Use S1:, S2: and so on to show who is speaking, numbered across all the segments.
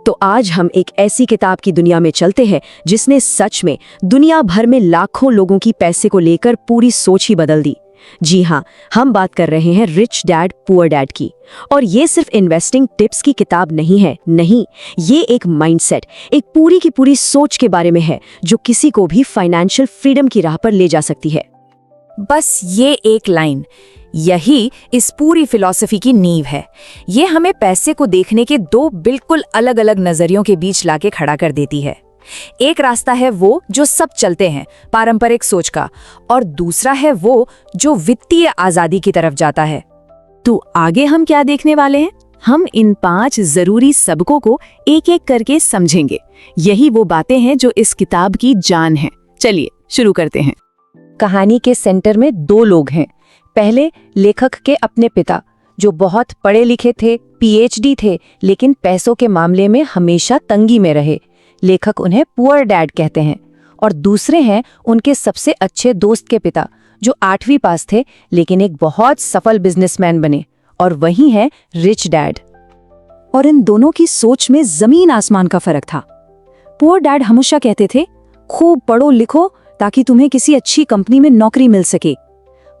S1: तो आज हम एक ऐसी किताब की दुनिया में चलते हैं जिसने सच में दुनिया भर में लाखों लोगों की पैसे को लेकर पूरी सोच ही बदल दी। जी हाँ, हम बात कर रहे हैं रिच डैड पुअर डैड की। और ये सिर्फ इन्वेस्टिंग टिप्स की किताब नहीं है, नहीं, ये एक माइंडसेट, एक पूरी की पूरी सोच के बारे में है जो किसी को भी फाइनेंशियल फ्रीडम की राह पर ले जा सकती है।
S2: बस ये एक लाइन, यही इस पूरी फिलॉसफी की नींव है। ये हमें पैसे को देखने के दो बिल्कुल अलग अलग नजरियों के बीच लाके खड़ा कर देती है। एक रास्ता है वो जो सब चलते हैं, पारंपरिक सोच का, और दूसरा है वो जो वित्तीय आजादी की तरफ जाता है।
S1: तो आगे हम क्या देखने वाले हैं? हम इन 5 जरूरी सबकों को एक एक करके समझेंगे। यही वो बातें हैं जो इस किताब की जान है। चलिए शुरू करते हैं।
S2: कहानी के सेंटर में 2 लोग हैं। पहले लेखक के अपने पिता, जो बहुत पढ़े लिखे थे, पीएचडी थे, लेकिन पैसों के मामले में हमेशा तंगी में रहे। लेखक उन्हें पुअर डैड कहते हैं। और दूसरे हैं उनके सबसे अच्छे दोस्त के पिता, जो 8वीं पास थे लेकिन एक बहुत सफल बिजनेसमैन बने, और वही है रिच डैड। और इन दोनों की सोच में जमीन आसमान का फर्क था। पुअर डैड हमेशा कहते थे, खूब पढ़ो लिखो ताकि तुम्हें किसी अच्छी कंपनी में नौकरी मिल सके।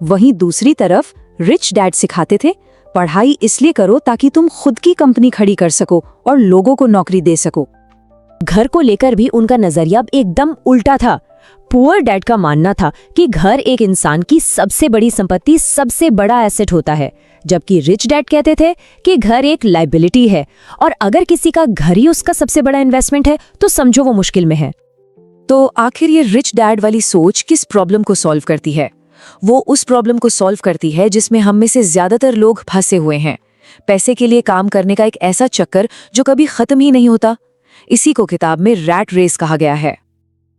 S2: वहीं दूसरी तरफ रिच डैड सिखाते थे, पढ़ाई इसलिए करो ताकि तुम खुद की कंपनी खड़ी कर सको और लोगों को नौकरी दे सको। घर को लेकर भी उनका नजरिया एकदम उल्टा था। पुअर डैड का मानना था कि घर एक इंसान की सबसे बड़ी संपत्ति, सबसे बड़ा एसेट होता है, जबकि रिच डैड कहते थे कि घर एक लायबिलिटी है, और अगर किसी का घर ही उसका सबसे बड़ा इन्वेस्टमेंट है तो समझो वो मुश्किल में है। तो आखिर ये रिच डैड वाली सोच किस प्रॉब्लम को सॉल्व करती है? वो उस प्रॉब्लम को सॉल्व करती है जिसमें हम में से ज्यादातर लोग फंसे हुए हैं, पैसे के लिए काम करने का एक ऐसा चक्कर जो कभी खत्म ही नहीं होता। इसी को किताब में रैट रेस कहा गया है।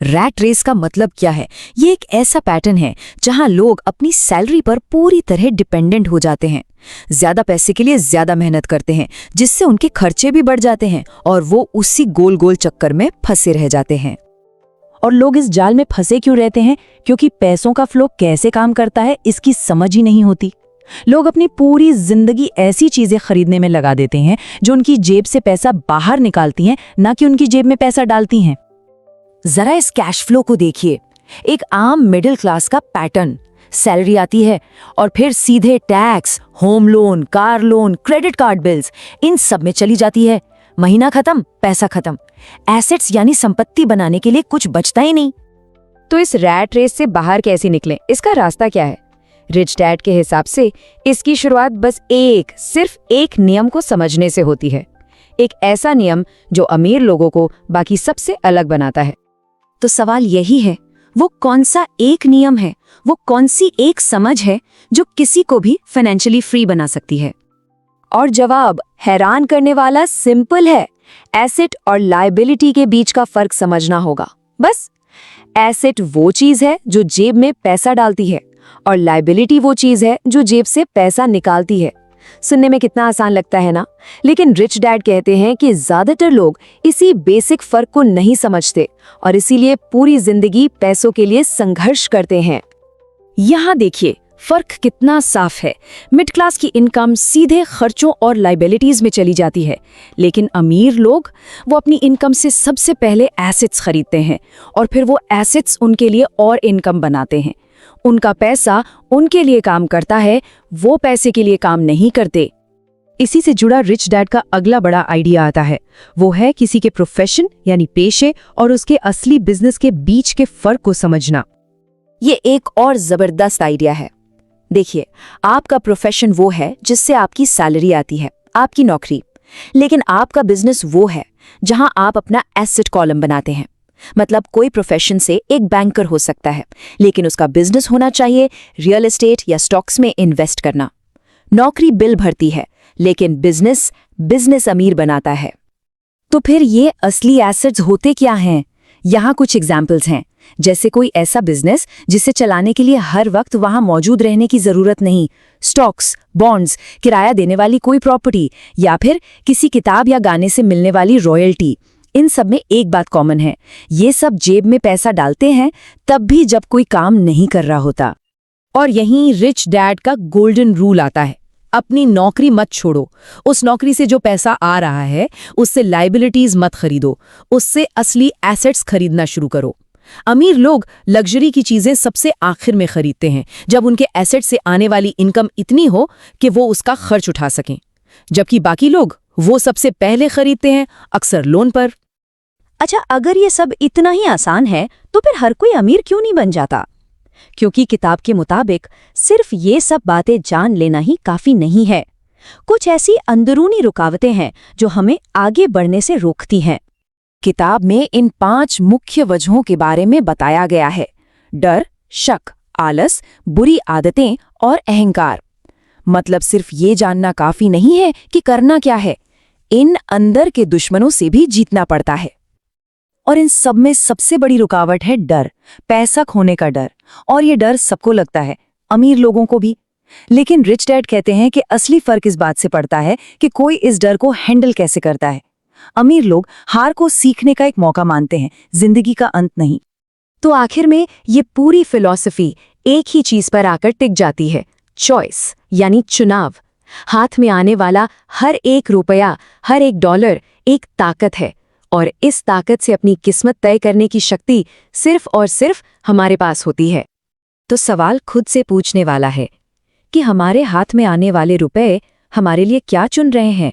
S2: रैट रेस का मतलब क्या है? ये एक ऐसा पैटर्न है जहां लोग अपनी सैलरी पर पूरी तरह डिपेंडेंट हो जाते हैं, ज्यादा पैसे के लिए ज्यादा मेहनत करते हैं, जिससे उनके खर्चे भी बढ़ जाते हैं और वो उसी गोल गोल चक्कर में फंसे रह जाते हैं। और लोग इस जाल में फंसे क्यों रहते हैं? क्योंकि पैसों का फ्लो कैसे काम करता है इसकी समझ ही नहीं होती। लोग अपनी पूरी जिंदगी ऐसी चीजें खरीदने में लगा देते हैं जो उनकी जेब से पैसा बाहर निकालती हैं, ना कि उनकी जेब में पैसा डालती हैं। जरा इस कैश फ्लो को देखिए, एक आम मिडिल क्लास का पैटर्न। सैलरी आती है और फिर सीधे tax, home loan, car loan, credit card bills, इन सब में चली जाती है। महीना खत्म, पैसा खत्म। एसेट्स यानी संपत्ति बनाने के लिए कुछ बचता ही नहीं। तो इस रैट रेस से बाहर कैसे निकलें? इसका रास्ता क्या है? रिच डैड के हिसाब से इसकी शुरुआत बस सिर्फ एक नियम को समझने से होती है। एक ऐसा नियम जो अमीर लोगों को बाकी सबसे अलग बनाता है। तो सवाल यही है, वो कौन सा एक नियम है, वो कौन सी एक समझ है जो किसी को भी फाइनेंशियली फ्री बना सकती है? और जवाब हैरान करने वाला सिंपल है। एसेट और लायबिलिटी के बीच का फर्क समझना होगा। बस, एसेट वो चीज है जो जेब में पैसा डालती है, और लायबिलिटी वो चीज है जो जेब से पैसा निकालती है। सुनने में कितना आसान लगता है ना? लेकिन रिच डैड कहते हैं कि ज्यादातर लोग इसी बेसिक फर्क को नहीं समझते और इसीलिए पूरी जिंदगी पैसों के लिए संघर्ष करते हैं। यहाँ देखिए फर्क कितना साफ है। मिड क्लास की इनकम सीधे खर्चों और लायबिलिटीज में चली जाती है, लेकिन अमीर लोग वो अपनी इनकम से सबसे पहले एसेट्स खरीदते हैं और फिर वो एसेट्स उनके लिए और इनकम बनाते हैं। उनका पैसा उनके लिए काम करता है, वो पैसे के लिए काम नहीं करते। इसी से जुड़ा रिच डैड का अगला बड़ा आइडिया आता है। वो है किसी के प्रोफेशन यानी पेशे और उसके असली बिजनेस के बीच के फर्क को समझना। ये एक और जबरदस्त आइडिया है। देखिए, आपका प्रोफेशन वो है जिससे आपकी सैलरी आती है, आपकी नौकरी। लेकिन आपका बिजनेस वो है जहां आप अपना एसेट कॉलम बनाते हैं। मतलब कोई प्रोफेशन से एक बैंकर हो सकता है, लेकिन उसका बिजनेस होना चाहिए रियल एस्टेट या स्टॉक्स में इन्वेस्ट करना। नौकरी बिल भरती है, लेकिन बिजनेस अमीर बनाता है। तो फिर ये असली एसेट्स होते क्या हैं? यहाँ कुछ एग्जाम्पल्स हैं। जैसे कोई ऐसा बिजनेस जिसे चलाने के लिए हर वक्त वहां मौजूद रहने की जरूरत नहीं, स्टॉक्स, बॉन्ड्स, किराया देने वाली कोई प्रॉपर्टी, या फिर किसी किताब या गाने से मिलने वाली रॉयल्टी। इन सब में एक बात कॉमन है, ये सब जेब में पैसा डालते हैं तब भी जब कोई काम नहीं कर रहा होता। और यहीं रिच डैड का गोल्डन रूल आता है। अपनी नौकरी मत छोड़ो। उस नौकरी से जो पैसा आ रहा है उससे लायबिलिटीज मत खरीदो, उससे असली एसेट्स खरीदना शुरू करो। अमीर लोग लग्जरी की चीजें सबसे आखिर में खरीदते हैं, जब उनके एसेट से आने वाली इनकम इतनी हो कि वो उसका खर्च उठा सकें, जबकि बाकी लोग वो सबसे पहले खरीदते हैं, अक्सर लोन पर।
S1: अच्छा, अगर ये सब इतना ही आसान है तो फिर हर कोई अमीर क्यों नहीं बन जाता? क्योंकि किताब के मुताबिक सिर्फ ये सब बातें जान लेना ही काफी नहीं है। कुछ ऐसी अंदरूनी रुकावटें हैं जो हमें आगे बढ़ने से रोकती हैं।
S2: किताब में इन 5 मुख्य वजहों के बारे में बताया गया है: डर, शक, आलस, बुरी आदतें और अहंकार। मतलब सिर्फ ये जानना काफी नहीं है कि करना क्या है, इन अंदर के दुश्मनों से भी जीतना पड़ता है। और इन सब में सबसे बड़ी रुकावट है डर, पैसा खोने का डर। और ये डर सबको लगता है, अमीर लोगों को भी। लेकिन रिच डैड कहते हैं कि असली फर्क इस बात से पड़ता है कि कोई इस डर को हैंडल कैसे करता है। अमीर लोग हार को सीखने का एक मौका मानते हैं, जिंदगी का अंत नहीं।
S1: तो आखिर में ये पूरी फिलॉसफी एक ही चीज पर आकर टिक जाती है, चॉइस, यानी चुनाव। हाथ में आने वाला हर एक रुपया, हर एक डॉलर एक ताकत है, और इस ताकत से अपनी किस्मत तय करने की शक्ति सिर्फ और सिर्फ हमारे पास होती है। तो सवाल खुद से पूछने वाला है कि हमारे हाथ में आने वाले रुपए हमारे लिए क्या चुन रहे हैं?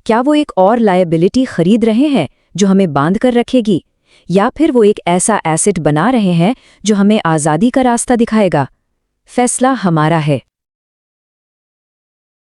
S1: क्या वो एक और लायबिलिटी खरीद रहे हैं जो हमें बांध कर रखेगी, या फिर वो एक ऐसा एसेट बना रहे हैं जो हमें आज़ादी का रास्ता दिखाएगा? फैसला हमारा है।